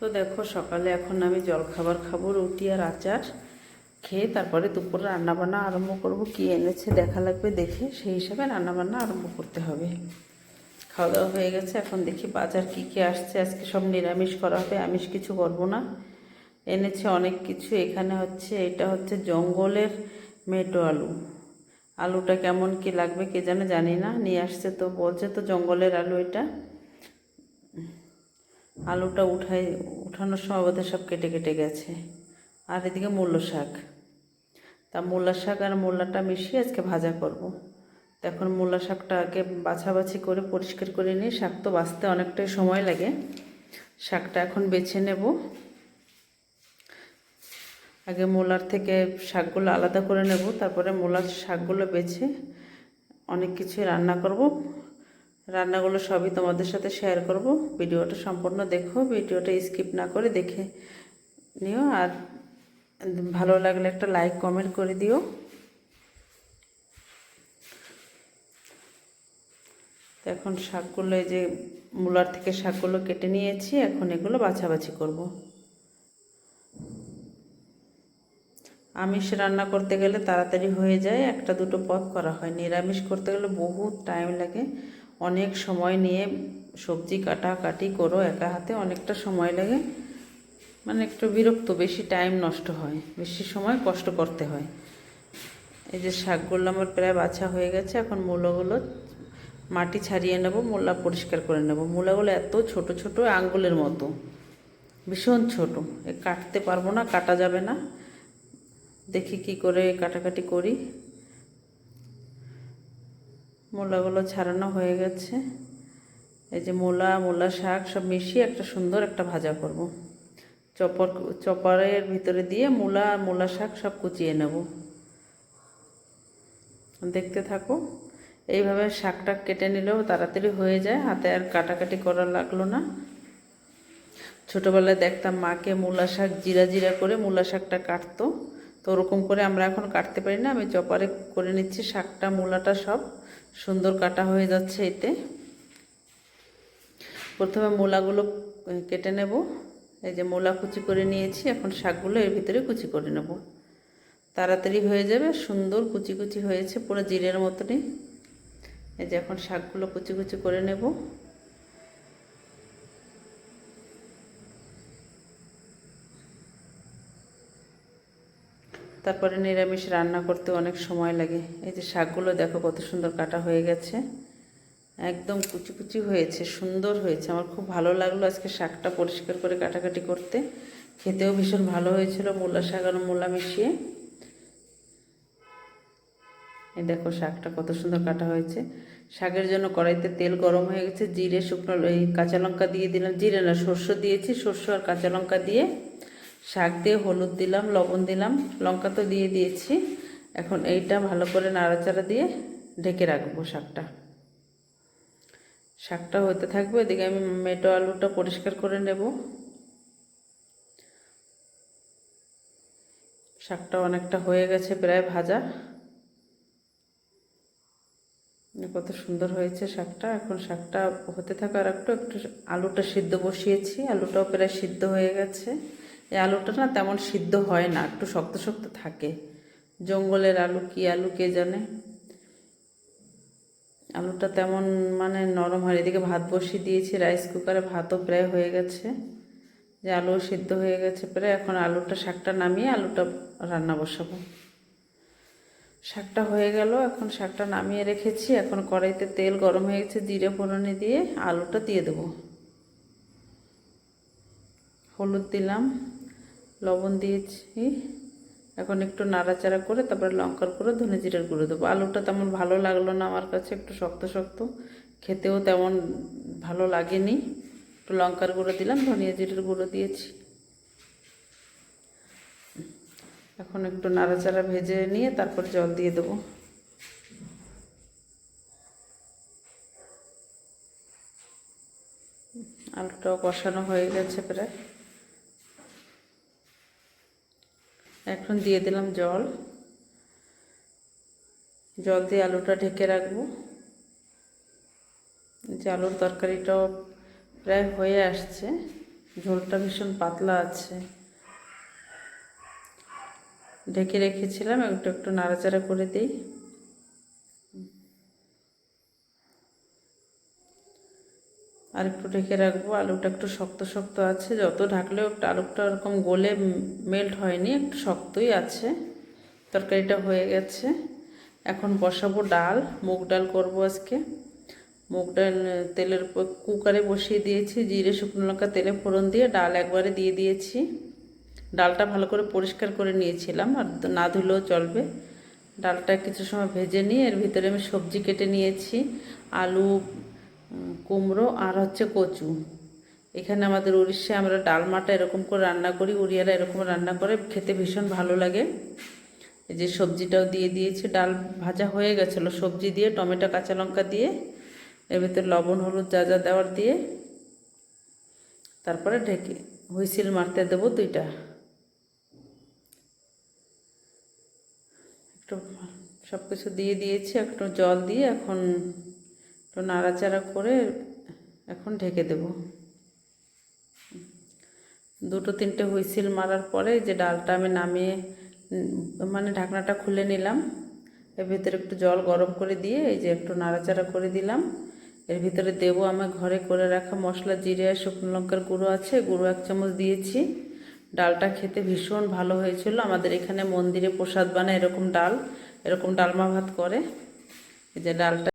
তো দেখো সকালে এখন আমি জলখাবার খাবো, রুটি আর আচার খেয়ে তারপরে দুপুরে রান্নাবান্না আরম্ভ করব। কি এনেছে দেখা লাগবে, দেখে সেই হিসাবে রান্নাবান্না আরম্ভ করতে হবে। খাওয়া দাওয়া হয়ে গেছে, এখন দেখি বাজার কি কি আসছে। আজকে সব নিরামিষ করা হবে, আমিষ কিছু করব না। এনেছে অনেক কিছু। এখানে এটা হচ্ছে জঙ্গলের মেটো আলু। আলুটা কেমন কি লাগবে কে জানি না, নিয়ে আসছে তো বলছে তো জঙ্গলের আলু। এটা আলুটা উঠানোর সময় বোধহয় সব কেটে কেটে গেছে। আর এদিকে মূলো শাক, তা মূলা শাক আর মূলাটা মিশিয়ে আজকে ভাজা করব। তো এখন মূলা শাকটা আগে বাছাবাছি করে পরিষ্কার করে নিই। শাক তো বাছতে অনেকটাই সময় লাগে। শাকটা এখন বেছে নেব। আগে মূলার থেকে শাকগুলো আলাদা করে নেব, তারপরে মূলার শাকগুলো বেছে অনেক কিছু রান্না করব। রান্নাগুলো সবই তোমাদের সাথে শেয়ার করব। ভিডিওটা সম্পূর্ণ দেখো, ভিডিওটা স্কিপ না করে দেখে নিও। আর ভালো লাগলে একটা লাইক কমেন্ট করে দিও। তো এখন শাকগুলো, এই যে মূলার থেকে শাকগুলো কেটে নিয়েছি, এখন এগুলো বাছাবাছি করব। আমিষ রান্না করতে গেলে তাড়াতাড়ি হয়ে যায়, একটা দুটো পদ করা হয়। নিরামিষ করতে গেলে বহুত টাইম লাগে, অনেক সময় নিয়ে সবজি কাটাকাটি করো একা হাতে, অনেকটা সময় লাগে। মানে একটু বিরক্ত, বেশি টাইম নষ্ট হয়, বেশি সময় কষ্ট করতে হয়। এই যে শাকগুলো আমার প্রায় বাছা হয়ে গেছে। এখন মূলাগুলো মাটি ছাড়িয়ে নেব, মূলা পরিষ্কার করে নেব। মূলাগুলো এত ছোট ছোট, আঙ্গুলের মতো, ভীষণ ছোট। কাটতে পারবো না, কাটা যাবে না। দেখি কি করে কাটাকাটি করি। মূলাগুলো ছাড়ানো হয়ে গেছে। এই যে মূলা শাক সব মিশিয়ে একটা সুন্দর একটা ভাজা করব। চপারের ভিতরে দিয়ে মূলা শাক সব কুচিয়ে নেব। দেখতে থাকো। এইভাবে শাকটা কেটে নিলেও তাড়াতাড়ি হয়ে যায়, হাতে আর কাটাকাটি করা লাগলো না। ছোটোবেলায় দেখতাম মাকে মূলা শাক জিরা জিরা করে মূলা শাকটা কাটতো। তো ওরকম করে আমরা এখন কাটতে পারি না, আমি চপারে করে নিচ্ছি। শাকটা মূলাটা সব সুন্দর কাটা হয়ে যাচ্ছে। এতে প্রথমে মূলাগুলো কেটে নেব। এই যে মূলা কুচি করে নিয়েছি, এখন শাকগুলো এর ভিতরে কুচি করে নেব। তাড়াতাড়ি হয়ে যাবে, সুন্দর কুচি কুচি হয়েছে, পুরো জিরের মতনই। এই যে এখন শাকগুলো কুচি কুচি করে নেব। তারপরে নিরামিষ রান্না করতে অনেক সময় লাগে। এই যে শাকগুলো দেখো কত সুন্দর কাটা হয়ে গেছে, একদম কুচি কুচি হয়েছে, সুন্দর হয়েছে। আমার খুব ভালো লাগলো আজকে শাকটা পরিষ্কার করে কাটাকাটি করতে। খেতেও ভীষণ ভালো হয়েছিল, মূলা শাক আর মূলা মিশিয়ে। এই দেখো শাকটা কত সুন্দর কাটা হয়েছে। শাকের জন্য কড়াইতে তেল গরম হয়ে গেছে, জিরে শুকনো এই কাঁচা লঙ্কা দিয়ে দিলাম। জিরে না, সর্ষে দিয়েছি। সর্ষে আর কাঁচা লঙ্কা দিয়ে শাক দিয়ে হলুদ দিলাম, লবণ দিলাম, লঙ্কা তো দিয়ে দিয়েছি। এখন এইটা ভালো করে নাড়াচাড়া দিয়ে ঢেকে রাখবো। শাকটা হতে থাকবে, এদিকে আমি মেটো আলুটা পরিষ্কার করে নেব। শাকটা অনেকটা হয়ে গেছে প্রায় ভাজা। কত সুন্দর হয়েছে শাকটা। এখন শাকটা হতে থাকা আর একটু আলুটা সিদ্ধ বসিয়েছি, আলুটাও প্রায় সিদ্ধ হয়ে গেছে। এই আলুটা না তেমন সিদ্ধ হয় না, একটু শক্ত শক্ত থাকে। জঙ্গলের আলু, কি আলু কে জানে। আলুটা তেমন মানে নরম হয়। এদিকে ভাত বসিয়ে দিয়েছি রাইস কুকারে, ভাতও প্রায় হয়ে গেছে। যে আলু সিদ্ধ হয়ে গেছে প্রায়। এখন শাকটা নামিয়ে আলুটা রান্না বসাবো। শাকটা হয়ে গেল, এখন শাকটা নামিয়ে রেখেছি। এখন কড়াইতে তেল গরম হয়ে গেছে, জিরে ফোড়নে দিয়ে আলুটা দিয়ে দেবো। হলুদ দিলাম, লবণ দিয়েছি। এখন একটু নাড়াচাড়া করে তারপরে লঙ্কার গুঁড়ো, ধনে জিরার গুঁড়ো দেবো। আলুটা তেমন ভালো লাগলো না আমার কাছে, একটু শক্ত শক্ত, খেতেও তেমন ভালো লাগেনি। একটু লঙ্কার গুঁড়ো দিলাম, ধনিয়া জিরার গুঁড়ো দিয়েছি। এখন একটু নাড়াচাড়া ভেজে নিয়ে তারপর জল দিয়ে দেবো। আলুটাও কষানো হয়ে গেছে প্রায়। এখন দিয়ে দিলাম জল দিয়ে আলুটা ঢেকে রাখবো। যে আলুর তরকারিটাও প্রায় হয়ে আসছে। ঝোলটা ভীষণ পাতলা আছে। ঢেকে রেখেছিলাম, একটু একটু নাড়াচাড়া করে দিই। আর একটু ঢেকে রাখবো। আলুটা একটু শক্ত শক্ত আছে, যত ঢাকলেও একটু আলুটা ওরকম গলে মেল্ট হয়নি, একটু শক্তই আছে। তরকারিটা হয়ে গেছে। এখন বসাবো ডাল, মুগ ডাল করবো আজকে। মুগ ডাল তেলের কুকারে বসিয়ে দিয়েছি, জিরে শুকনো লঙ্কা তেলে ফোড়ন দিয়ে ডাল একবারে দিয়ে দিয়েছি। ডালটা ভালো করে পরিষ্কার করে নিয়েছিলাম, আর না ধুলেও চলবে। ডালটা কিছু সময় ভেজে নিয়ে এর ভিতরে আমি সবজি কেটে নিয়েছি, আলু, কুমড়ো আর হচ্ছে কচু। এখানে আমাদের উড়িষ্যায় আমরা ডালমাটা এরকম করে রান্না করি, উড়িয়ারা এরকম রান্না করে, খেতে ভীষণ ভালো লাগে। এই যে সবজিটাও দিয়ে দিয়েছি, ডাল ভাজা হয়ে গেছিলো, সবজি দিয়ে টমেটো কাঁচা লঙ্কা দিয়ে এর ভিতরে লবণ হলুদ যা যা দেওয়ার দিয়ে তারপরে ঢেকে হুইসিল মারতে দেবো 2টা। একটু সব কিছু দিয়ে দিয়েছি, একটু জল দিয়ে এখন একটু নাড়াচাড়া করে এখন ঢেকে দেব। 2-3টে হুইসিল মারার পরে যে ডালটা আমি নামিয়ে মানে ঢাকনাটা খুলে নিলাম। এর ভিতরে একটু জল গরম করে দিয়ে এই যে একটু নাড়াচাড়া করে দিলাম। এর ভিতরে দেবো আমি ঘরে করে রাখা মশলা, জিরে আর শুকনো লঙ্কার গুঁড়ো আছে, গুঁড়ো 1 চামচ দিয়েছি। ডালটা খেতে ভীষণ ভালো হয়েছিল। আমাদের এখানে মন্দিরে প্রসাদ বানায় এরকম ডাল, এরকম ডালমা ভাত করে। এই যে ডালটা